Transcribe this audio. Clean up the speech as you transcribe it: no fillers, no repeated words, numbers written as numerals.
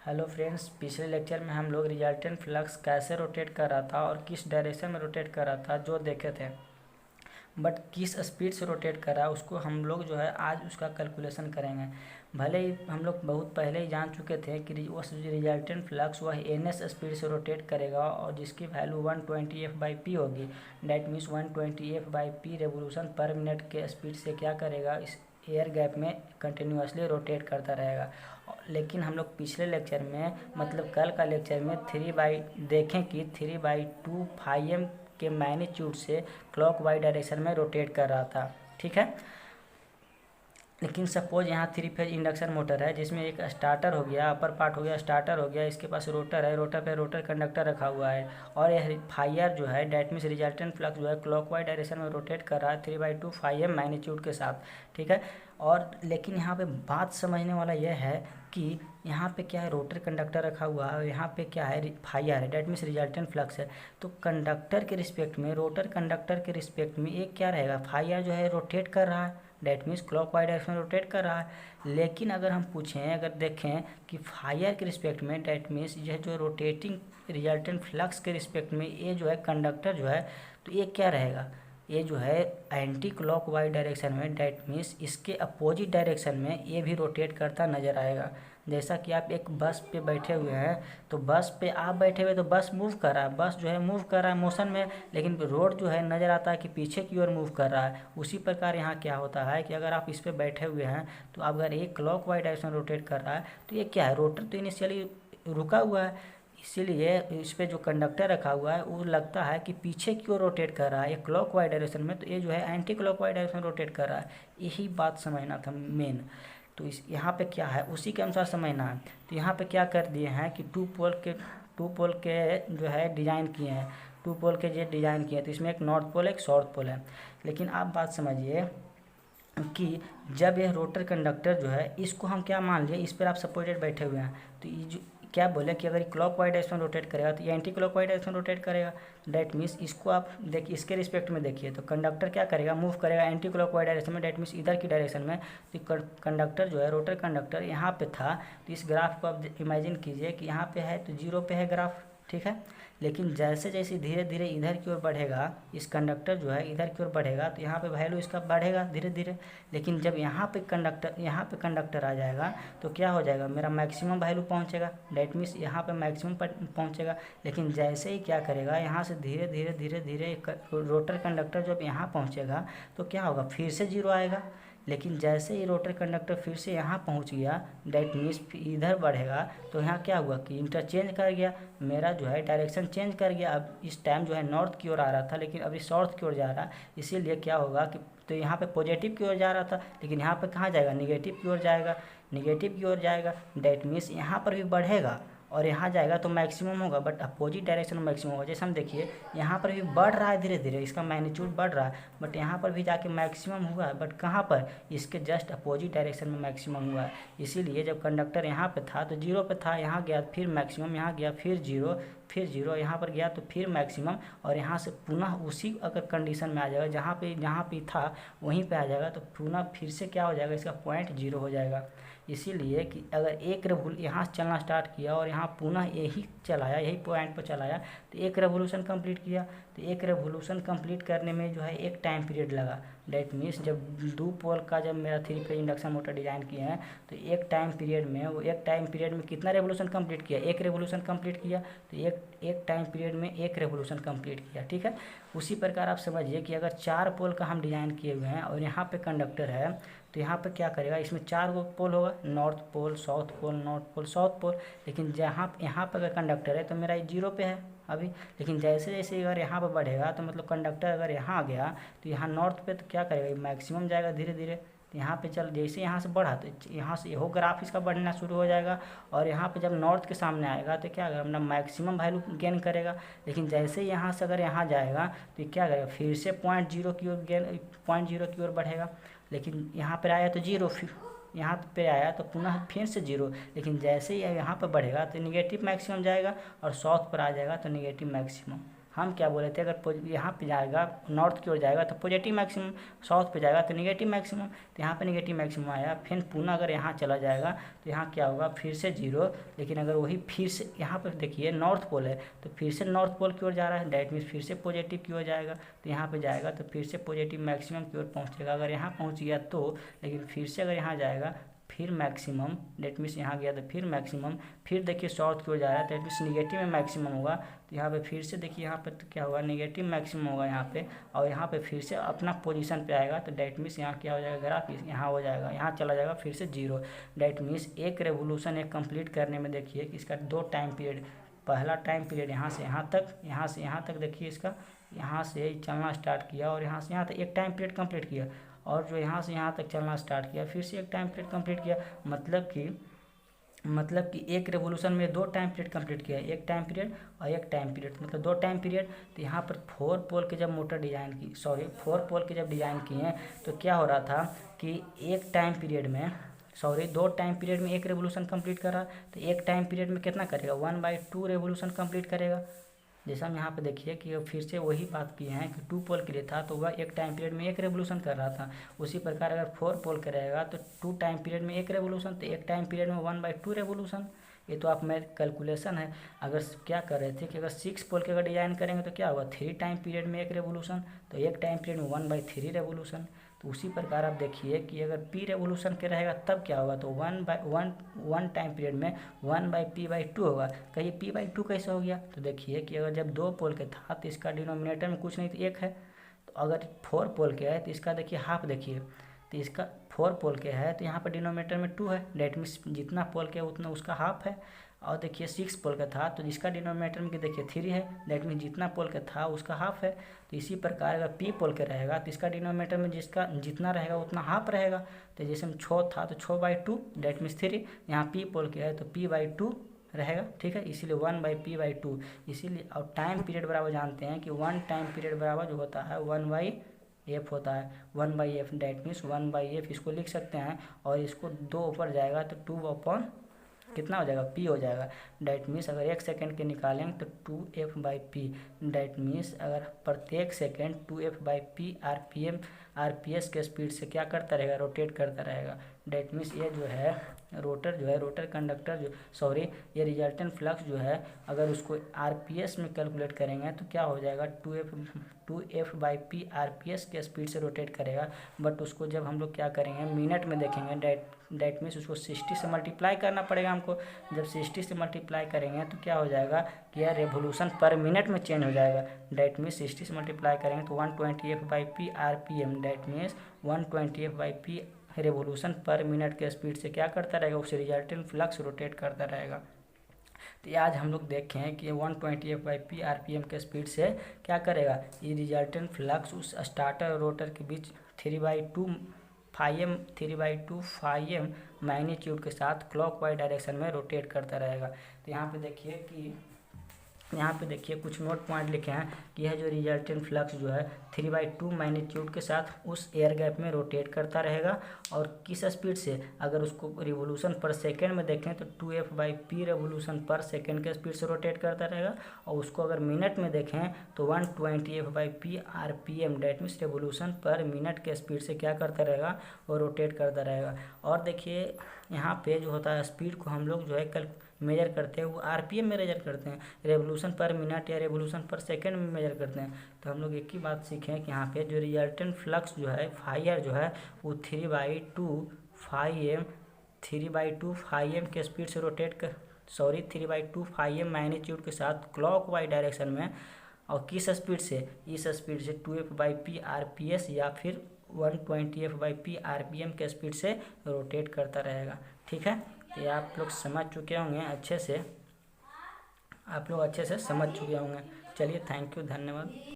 Hello friends, पिछले lecture में हम लोग रिजल्टेंट फ्लक्स कैसे रोटेट कर रहा था और किस डायरेक्शन में रोटेट कर रहा था जो देखे थे। बट किस स्पीड से रोटेट कर रहा है उसको हम लोग जो है आज उसका कैलकुलेशन करेंगे। भले ही हम लोग बहुत पहले ही जान चुके थे कि वो रिजल्टेंट फ्लक्स वह ns स्पीड से रोटेट करेगा और जिसकी वैल्यू 120f/p होगी। डैट मीन्स 120f/p रेवोल्यूशन पर मिनट के स्पीड से क्या करेगा, इस एयर गैप में कंटिन्यूसली रोटेट करता रहेगा। लेकिन हम लोग पिछले लेक्चर में मतलब कल का लेक्चर में देखें कि 3/2 फाइव के मैग्नीट्यूड से क्लॉक वाइज डायरेक्शन में रोटेट कर रहा था। ठीक है, लेकिन सपोज यहाँ 3 फेज इंडक्शन मोटर है जिसमें एक स्टार्टर हो गया, अपर पार्ट हो गया, स्टार्टर हो गया, इसके पास रोटर है, रोटर पे रोटर कंडक्टर रखा हुआ है और यह फायर जो है डैट मीन्स रिजल्टेंट फ्लक्स जो है क्लॉकवाइज डायरेक्शन में रोटेट कर रहा है 3/2 फाइव मैग्नीट्यूड के साथ। ठीक है, और लेकिन यहाँ पे बात समझने वाला यह है कि यहाँ पे क्या है, रोटर कंडक्टर रखा हुआ है और यहाँ पे क्या है, फायर है, डैट मीन्स रिजल्टेंट फ्लक्स है। तो कंडक्टर के रिस्पेक्ट में, रोटर कंडक्टर के रिस्पेक्ट में एक क्या रहेगा, फायर जो है रोटेट कर रहा है, डैट मीन्स क्लॉकवाइज डायरेक्शन में रोटेट कर रहा है। लेकिन अगर हम पूछें, अगर देखें कि फायर के रिस्पेक्ट में, डैट मीन्स यह जो रोटेटिंग रिजल्टेंट फ्लक्स के रिस्पेक्ट में ये जो है कंडक्टर जो है, तो ये क्या रहेगा, ये जो है एंटी क्लॉकवाइज डायरेक्शन में, डैट मीन्स इसके अपोजिट डायरेक्शन में ये भी रोटेट करता नज़र आएगा। जैसा कि आप एक बस पे बैठे हुए हैं, तो बस पे आप बैठे हुए तो बस मूव कर रहा है, बस जो है मूव कर रहा है मोशन में, लेकिन रोड जो है नज़र आता है कि पीछे की ओर मूव कर रहा है। उसी प्रकार यहाँ क्या होता है कि अगर आप इस पे बैठे हुए हैं तो अगर एक क्लॉकवाइज डायरेक्शन रोटेट कर रहा है तो ये क्या है, रोटर तो इनिशियली रुका हुआ है, इसीलिए इस पे जो कंडक्टर रखा हुआ है वो लगता है कि पीछे की ओर रोटेट कर रहा है, ये क्लॉकवाइज डायरेक्शन में, तो ये जो है एंटी क्लॉकवाइज डायरेक्शन रोटेट कर रहा है। यही बात समझना था मेन। तो इस यहाँ पे क्या है उसी के अनुसार समझना है। तो यहाँ पे क्या कर दिए हैं कि टू पोल के जो है डिज़ाइन किए हैं, टू पोल के जो डिज़ाइन किए हैं, तो इसमें एक नॉर्थ पोल एक साउथ पोल है। लेकिन आप बात समझिए कि जब यह रोटर कंडक्टर जो है इसको हम क्या मान लिए, इस पर आप सपोर्टेड बैठे हुए हैं, तो ये जो क्या बोले कि अगर क्लॉकवाइज डायरेक्शन रोटेट करेगा तो ये एंटी क्लॉकवाइज डायरेक्शन रोटेट करेगा। डैट मीन्स इसको आप देखिए, इसके रिस्पेक्ट में देखिए तो कंडक्टर क्या करेगा, मूव करेगा एंटी क्लॉकवाइज डायरेक्शन में, डैट मीन्स इधर की डायरेक्शन में। तो कंडक्टर जो है, रोटर कंडक्टर यहाँ पे था, तो इस ग्राफ को आप इमेजिन कीजिए कि यहाँ पे है तो जीरो पे है ग्राफ। ठीक है, लेकिन जैसे जैसे धीरे धीरे इधर की ओर बढ़ेगा, इस कंडक्टर जो है इधर की ओर बढ़ेगा तो यहाँ पे वैल्यू इसका बढ़ेगा धीरे धीरे। लेकिन जब यहाँ पे कंडक्टर आ जाएगा तो क्या हो जाएगा, मेरा मैक्सिमम वैल्यू पहुँचेगा, डेट मीन्स यहाँ पे मैक्सिमम पहुँचेगा। लेकिन जैसे ही क्या करेगा, यहाँ से धीरे धीरे धीरे धीरे रोटर कंडक्टर जब यहाँ पहुँचेगा तो क्या होगा, फिर से जीरो आएगा। लेकिन जैसे ही रोटर कंडक्टर फिर से यहाँ पहुँच गया, डैट मीन्स इधर बढ़ेगा, तो यहाँ क्या हुआ कि इंटरचेंज कर गया, मेरा जो है डायरेक्शन चेंज कर गया। अब इस टाइम जो है नॉर्थ की ओर आ रहा था लेकिन अभी साउथ की ओर जा रहा है, इसीलिए क्या होगा कि तो यहाँ पे पॉजिटिव की ओर जा रहा था लेकिन यहाँ पे कहाँ जाएगा, निगेटिव की ओर जाएगा, निगेटिव की ओर जाएगा। डैट मीन्स यहाँ पर भी बढ़ेगा और यहाँ जाएगा तो मैक्सिमम होगा, बट अपोजिट डायरेक्शन में मैक्सिमम होगा। जैसे हम देखिए यहाँ पर भी बढ़ रहा है धीरे धीरे, इसका मैग्नीट्यूड बढ़ रहा है, बट यहाँ पर भी जाके मैक्सिमम हुआ है, बट कहाँ पर, इसके जस्ट अपोजिट डायरेक्शन में मैक्सिमम हुआ है। इसीलिए जब कंडक्टर यहाँ पे था तो जीरो पे था, यहाँ गया फिर मैक्सिमम, यहाँ गया फिर जीरो, यहाँ पर गया तो फिर मैक्सिमम, और यहाँ से पुनः उसी अगर कंडीशन में आ जाएगा जहाँ पे था वहीं पे आ जाएगा, तो पुनः फिर से क्या हो जाएगा, इसका पॉइंट जीरो हो जाएगा। इसीलिए कि अगर एक यहाँ से चलना स्टार्ट किया और यहाँ पुनः यही चलाया, यही पॉइंट पर चलाया, तो एक रेवोल्यूशन कंप्लीट किया, तो एक रेवोल्यूशन कंप्लीट करने में जो है एक टाइम पीरियड लगा। डैट मीन्स जब दो पोल का जब मेरा 3 फेज इंडक्शन मोटर डिज़ाइन किए हैं तो एक टाइम पीरियड में कितना रेवोल्यूशन कंप्लीट किया, एक रेवोल्यूशन कंप्लीट किया, तो एक टाइम पीरियड में एक रेवोल्यूशन कंप्लीट किया। ठीक है, उसी प्रकार आप समझिए कि अगर 4 पोल का हम डिज़ाइन किए हुए हैं और यहाँ पे कंडक्टर है, तो यहाँ पे क्या करेगा, इसमें 4 गो पोल होगा, north pole, south pole, north pole, south pole. लेकिन यहाँ पर अगर कंडक्टर है तो मेरा जीरो पे है अभी, लेकिन जैसे जैसे अगर यहाँ पर बढ़ेगा तो मतलब कंडक्टर अगर यहाँ आ गया तो यहाँ नॉर्थ पे तो क्या करेगा, मैक्सिमम जाएगा धीरे धीरे। तो यहाँ पे चल जैसे यहाँ से बढ़ा तो यहाँ से यहो ग्राफ इसका बढ़ना शुरू हो जाएगा, और यहाँ पे जब नॉर्थ के सामने आएगा तो क्या करेगा, अपना मैक्सिमम वैल्यू गेन करेगा। लेकिन जैसे ही यहाँ से अगर यहाँ जाएगा तो क्या करेगा, फिर से पॉइंट जीरो की ओर बढ़ेगा। लेकिन यहाँ पर आया तो जीरो, फिर यहाँ पे आया तो पुनः फिर से जीरो। लेकिन जैसे ही यहाँ पर बढ़ेगा तो निगेटिव मैक्सिमम जाएगा और साउथ पर आ जाएगा तो निगेटिव मैक्सिमम। हम क्या बोले थे, अगर यहाँ पे जाएगा नॉर्थ की ओर जाएगा तो पॉजिटिव मैक्सिमम, साउथ पे जाएगा तो निगेटिव मैक्सिमम, तो यहाँ पे निगेटिव मैक्सिमम आया। फिर पुनः अगर यहाँ चला जाएगा तो यहाँ क्या होगा, फिर से 0। लेकिन अगर वही फिर से यहाँ पर देखिए नॉर्थ पोल है तो फिर से नॉर्थ पोल की ओर जा रहा है, दैट मीन्स फिर से पॉजिटिव की ओर जाएगा। तो यहाँ पे जाएगा तो फिर से पॉजिटिव मैक्सिमम की ओर पहुँचेगा। अगर यहाँ पहुँच गया तो, लेकिन फिर से अगर यहाँ जाएगा फिर मैक्सिमम, डेट मीन्स यहाँ गया तो फिर मैक्सिमम, फिर देखिए साउथ की ओर जा रहा है, डेट मीन्स निगेटिव में मैक्सिमम होगा। तो यहाँ पे फिर से देखिए यहाँ पे तो क्या होगा, नेगेटिव मैक्सिमम होगा यहाँ पे, और यहाँ पे फिर से अपना पोजीशन पे आएगा। तो डेट मीन्स यहाँ क्या हो जाएगा, ग्राफ यहाँ हो जाएगा, यहाँ चला जाएगा फिर से 0। डेट मीन्स एक रेवोल्यूशन एक कंप्लीट करने में देखिए कि इसका 2 टाइम पीरियड, पहला टाइम पीरियड यहाँ से यहाँ तक, यहाँ से यहाँ तक देखिए इसका, यहाँ से चलना स्टार्ट किया और यहाँ से यहाँ तक एक टाइम पीरियड कंप्लीट किया, और जो यहाँ से यहाँ तक चलना स्टार्ट किया फिर से एक टाइम पीरियड कंप्लीट किया। मतलब कि एक रेवोल्यूशन में 2 टाइम पीरियड कंप्लीट किया, एक टाइम पीरियड और एक टाइम पीरियड, मतलब 2 टाइम पीरियड। तो यहाँ पर 4 पोल के जब मोटर डिज़ाइन की, 4 पोल के जब डिज़ाइन किए तो क्या हो रहा था कि एक टाइम पीरियड में 2 टाइम पीरियड में एक रेवोल्यूशन कंप्लीट कर रहा, तो एक टाइम पीरियड में कितना करेगा, 1/2 रेवोल्यूशन कंप्लीट करेगा। जैसा हम यहाँ पे देखिए कि फिर से वही बात किए हैं कि 2 पोल के लिए था तो वह एक टाइम पीरियड में एक रेवोल्यूशन कर रहा था। उसी प्रकार अगर 4 पोल का रहेगा तो 2 टाइम पीरियड में एक रेवोल्यूशन, तो एक टाइम पीरियड में 1/2 रेवोल्यूशन। ये तो आप में कैलकुलेशन है। अगर क्या कर रहे थे कि अगर 6 पोल के अगर डिजाइन करेंगे तो क्या होगा, 3 टाइम पीरियड में एक रेवोल्यूशन, तो एक टाइम पीरियड में 1/3 रेवोल्यूशन। तो उसी प्रकार आप देखिए कि अगर पी रेवोल्यूशन के रहेगा तब क्या होगा, तो 1 टाइम पीरियड में 1/p/2 होगा। कहिए p/2 कैसे हो गया, तो देखिए कि अगर जब 2 पोल के था तो इसका डिनोमिनेटर में कुछ नहीं तो 1 है, तो अगर 4 पोल के है तो इसका देखिए हाफ, देखिए तो इसका 4 पोल के है तो यहाँ पर डिनोमिनेटर में 2 है, डेट मीन्स जितना पोल के उतना उसका हाफ है। और देखिए 6 पोल का था तो जिसका डिनोमिनेटर में देखिए 3 है, दैट मीन्स जितना पोल का था उसका हाफ है। तो इसी प्रकार अगर पी पोल के रहेगा तो इसका डिनोमिनेटर में जिसका जितना रहेगा उतना हाफ रहेगा। तो जैसे में 6 था तो 6/2 दैट मीन्स 3, यहाँ पी पोल के है तो p/2 रहेगा, ठीक है, इसीलिए 1/p/2। इसीलिए और टाइम पीरियड बराबर जानते हैं कि 1 टाइम पीरियड बराबर जो होता है 1/f होता है, 1/f, दैट मीन्स 1/f इसको लिख सकते हैं। और इसको 2 ऊपर जाएगा तो 2 कितना हो जाएगा, p हो जाएगा। डैट मीन्स अगर 1 सेकेंड के निकालेंगे तो 2f/p, डैट मीन्स अगर प्रत्येक सेकेंड 2f/p आरपीएस के स्पीड से क्या करता रहेगा, रोटेट करता रहेगा। डैट मीन्स ये जो है रोटर कंडक्टर ये रिजल्टेंट फ्लक्स जो है अगर उसको आरपीएस में कैलकुलेट करेंगे तो क्या हो जाएगा, 2f/p आरपीएस के स्पीड से रोटेट करेगा। बट उसको जब हम लोग क्या करेंगे, मिनट में देखेंगे, डैट मीन्स उसको 60 से मल्टीप्लाई करना पड़ेगा हमको। जब 60 से मल्टीप्लाई करेंगे तो क्या हो जाएगा कि यह रेवोल्यूशन पर मिनट में चेंज हो जाएगा। डैट मीन्स 60 से मल्टीप्लाई करेंगे तो 120f/p RPM, that means 120f/p revolution पर मिनट के स्पीड से क्या करता रहेगा, उसे रिजल्टेंट फ्लक्स रोटेट करता रहेगा। तो आज हम लोग देखें कि 120f/p आरपीएम के स्पीड से क्या करेगा, ये रिजल्टेंट फ्लक्स उस स्टार्टर और रोटर के बीच 3/2 फाइम मैग्नीट्यूड के साथ क्लॉकवाइज डायरेक्शन में रोटेट करता रहेगा। तो यहाँ पे देखिए कुछ नोट पॉइंट लिखे हैं कि यह जो रिजल्टेंट फ्लक्स जो है 3/2 मैग्नीट्यूड के साथ उस एयर गैप में रोटेट करता रहेगा। और किस स्पीड से, अगर उसको रिवोल्यूशन पर सेकेंड में देखें तो 2f/p रेवोल्यूशन पर सेकेंड के स्पीड से रोटेट करता रहेगा। और उसको अगर मिनट में देखें तो 120f/p RPM, that means revolution पर मिनट के स्पीड से क्या करता रहेगा, वो रोटेट करता रहेगा। और देखिए यहाँ पे जो होता है स्पीड को हम लोग जो है कल मेजर करते हैं वो आरपीएम में मेजर करते हैं, रेवोल्यूशन पर मिनट या रेवोल्यूशन पर सेकंड में मेजर करते हैं। तो हम लोग एक ही बात सीखें कि यहाँ पे जो रिजल्टेंट फ्लक्स जो है फाइयर जो है वो 3/2 फाइम के स्पीड से 3/2 फाइम मैग्नीट्यूड के साथ क्लॉकवाइज डायरेक्शन में, और किस स्पीड से, इस स्पीड से 2f/p आरपीएस या फिर 120f/p आरपीएम के स्पीड से रोटेट करता रहेगा। ठीक है, तो ये आप लोग समझ चुके होंगे अच्छे से, समझ चुके होंगे। चलिए, थैंक यू, धन्यवाद।